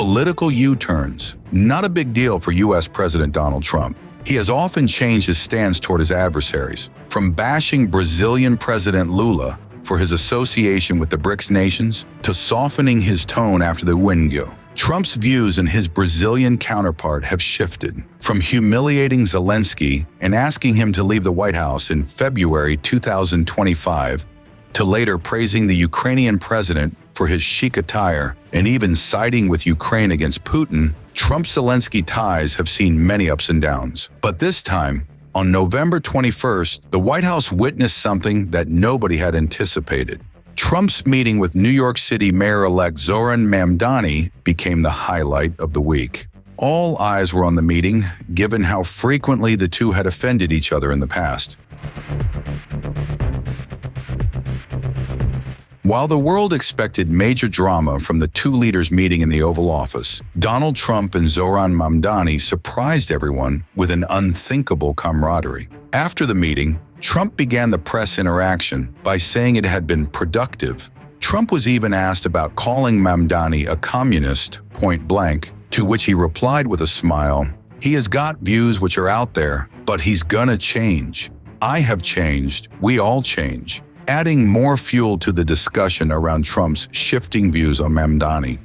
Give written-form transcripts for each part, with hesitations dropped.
Political U-turns. Not a big deal for U.S. President Donald Trump. He has often changed his stance toward his adversaries, from bashing Brazilian President Lula for his association with the BRICS nations to softening his tone after the Wingo. Trump's views and his Brazilian counterpart have shifted, from humiliating Zelensky and asking him to leave the White House in February 2025 to later praising the Ukrainian president for his chic attire and even siding with Ukraine against Putin. Trump-Zelensky ties have seen many ups and downs. But this time, on November 21st, the White House witnessed something that nobody had anticipated. Trump's meeting with New York City Mayor-elect Zohran Mamdani became the highlight of the week. All eyes were on the meeting, given how frequently the two had offended each other in the past. While the world expected major drama from the two leaders meeting in the Oval Office, Donald Trump and Zohran Mamdani surprised everyone with an unthinkable camaraderie. After the meeting, Trump began the press interaction by saying it had been productive. Trump was even asked about calling Mamdani a communist, point blank, to which he replied with a smile, "He has got views which are out there, but he's gonna change. I have changed, we all change," adding more fuel to the discussion around Trump's shifting views on Mamdani.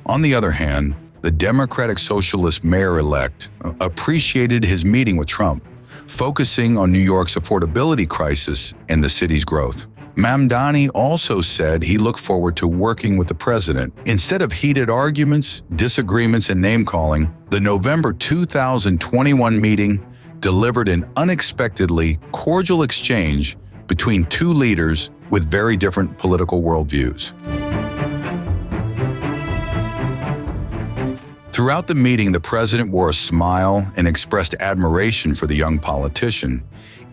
On the other hand, the Democratic Socialist mayor-elect appreciated his meeting with Trump, focusing on New York's affordability crisis and the city's growth. Mamdani also said he looked forward to working with the president. Instead of heated arguments, disagreements, and name-calling, the November 2021 meeting delivered an unexpectedly cordial exchange between two leaders with very different political worldviews. Throughout the meeting, the president wore a smile and expressed admiration for the young politician,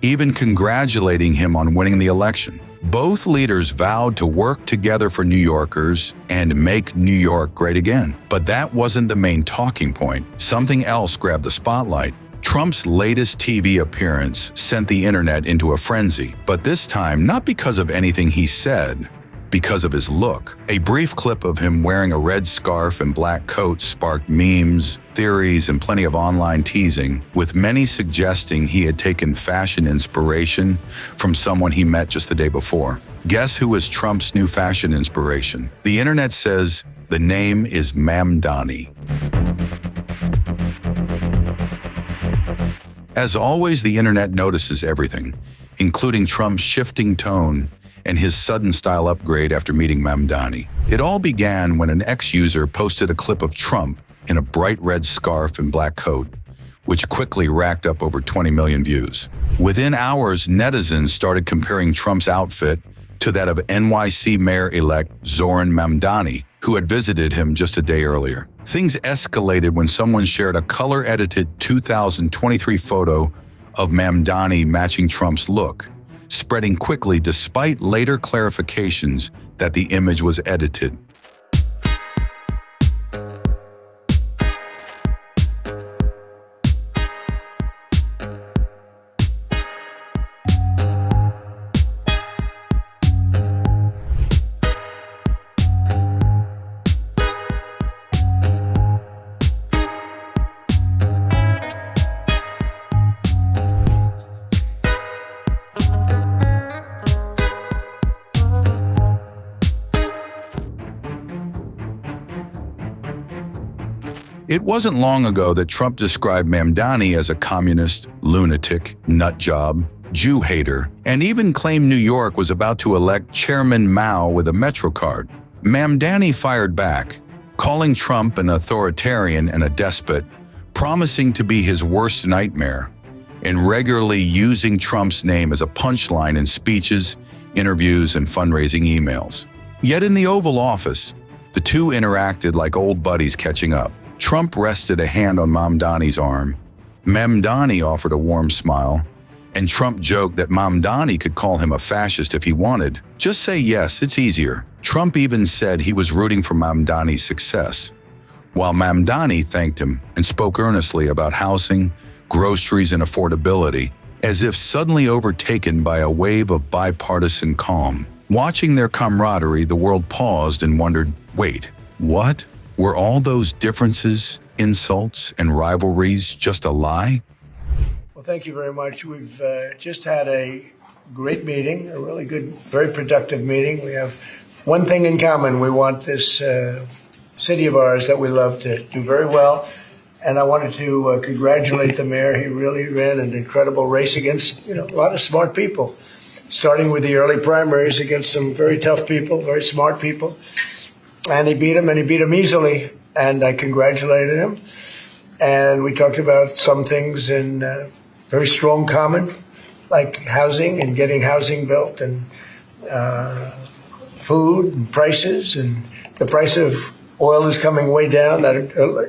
even congratulating him on winning the election. Both leaders vowed to work together for New Yorkers and make New York great again. But that wasn't the main talking point. Something else grabbed the spotlight. Trump's latest TV appearance sent the internet into a frenzy, but this time not because of anything he said, because of his look. A brief clip of him wearing a red scarf and black coat sparked memes, theories, and plenty of online teasing, with many suggesting he had taken fashion inspiration from someone he met just the day before. Guess who is Trump's new fashion inspiration? The internet says the name is Mamdani. As always, the internet notices everything, including Trump's shifting tone and his sudden style upgrade after meeting Mamdani. It all began when an ex-user posted a clip of Trump in a bright red scarf and black coat, which quickly racked up over 20 million views. Within hours, netizens started comparing Trump's outfit to that of NYC Mayor-elect Zohran Mamdani, who had visited him just a day earlier. Things escalated when someone shared a color-edited 2023 photo of Mamdani matching Trump's look, spreading quickly despite later clarifications that the image was edited. It wasn't long ago that Trump described Mamdani as a communist, lunatic, nutjob, Jew hater, and even claimed New York was about to elect Chairman Mao with a MetroCard. Mamdani fired back, calling Trump an authoritarian and a despot, promising to be his worst nightmare, and regularly using Trump's name as a punchline in speeches, interviews, and fundraising emails. Yet in the Oval Office, the two interacted like old buddies catching up. Trump rested a hand on Mamdani's arm. Mamdani offered a warm smile, and Trump joked that Mamdani could call him a fascist if he wanted. Just say yes, it's easier. Trump even said he was rooting for Mamdani's success, while Mamdani thanked him and spoke earnestly about housing, groceries, and affordability, as if suddenly overtaken by a wave of bipartisan calm. Watching their camaraderie, the world paused and wondered, wait, what? Were all those differences, insults, and rivalries just a lie? Well, thank you very much. We've just had a great meeting, a really good, very productive meeting. We have one thing in common. We want this city of ours that we love to do very well. And I wanted to congratulate the mayor. He really ran an incredible race against, a lot of smart people, starting with the early primaries against some very tough people, very smart people. And he beat them easily. And I congratulated him. And we talked about some things in very strong common, like housing and getting housing built, and food and prices, and the price of oil is coming way down.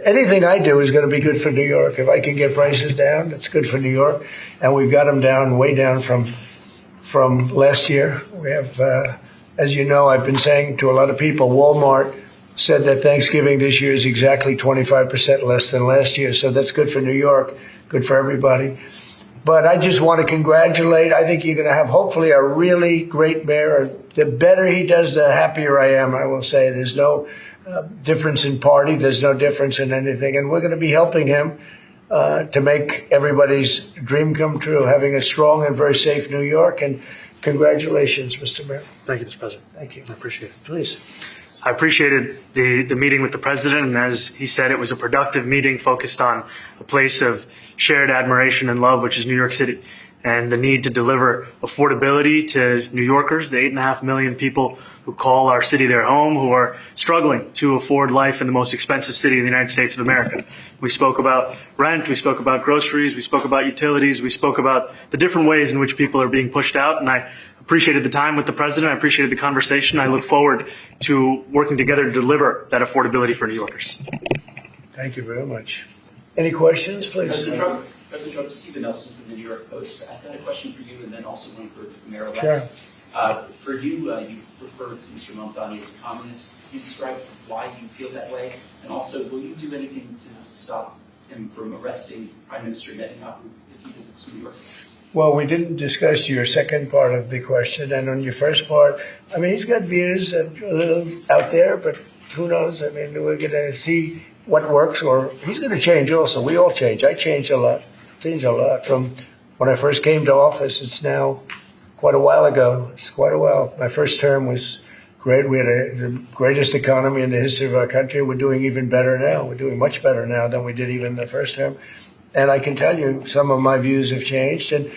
Anything I do is going to be good for New York. If I can get prices down, that's good for New York. And we've got them down, way down from last year. We have, as you know, I've been saying to a lot of people, Walmart said that Thanksgiving this year is exactly 25% less than last year. So that's good for New York, good for everybody. But I just want to congratulate. I think you're going to have, hopefully, a really great mayor. The better he does, the happier I am, I will say. There's no difference in party. There's no difference in anything. And we're going to be helping him to make everybody's dream come true, having a strong and very safe New York. And congratulations, Mr. Mayor. Thank you, Mr. President. Thank you. I appreciate it. Please. I appreciated the meeting with the president, and as he said, it was a productive meeting focused on a place of shared admiration and love, which is New York City, and the need to deliver affordability to New Yorkers, the 8.5 million people who call our city their home, who are struggling to afford life in the most expensive city in the United States of America. We spoke about rent, we spoke about groceries, we spoke about utilities, we spoke about the different ways in which people are being pushed out, and I appreciated the time with the president. I appreciated the conversation. I look forward to working together to deliver that affordability for New Yorkers. Thank you very much. Any questions, please? President Trump, Stephen Nelson from the New York Post. I've got a question for you and then also one for Mayor-elect. Sure. For you, you referred to Mr. Mamdani as a communist. Can you describe why you feel that way? And also, will you do anything to stop him from arresting Prime Minister Netanyahu if he visits New York? Well, we didn't discuss your second part of the question. And on your first part, I mean, he's got views that are a little out there, but who knows? I mean, we're going to see what works, or he's going to change also. We all change. I changed a lot. From when I first came to office. It's now quite a while ago. It's quite a while. My first term was great. We had the greatest economy in the history of our country. We're doing even better now. We're doing much better now than we did even the first term. And I can tell you some of my views have changed. And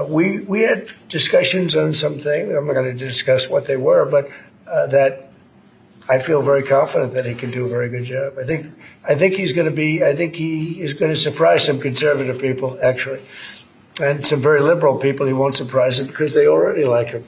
we had discussions on some things. I'm not going to discuss what they were, but that I feel very confident that he can do a very good job. I think he is going to surprise some conservative people, actually. And some very liberal people. He won't surprise them because they already like him.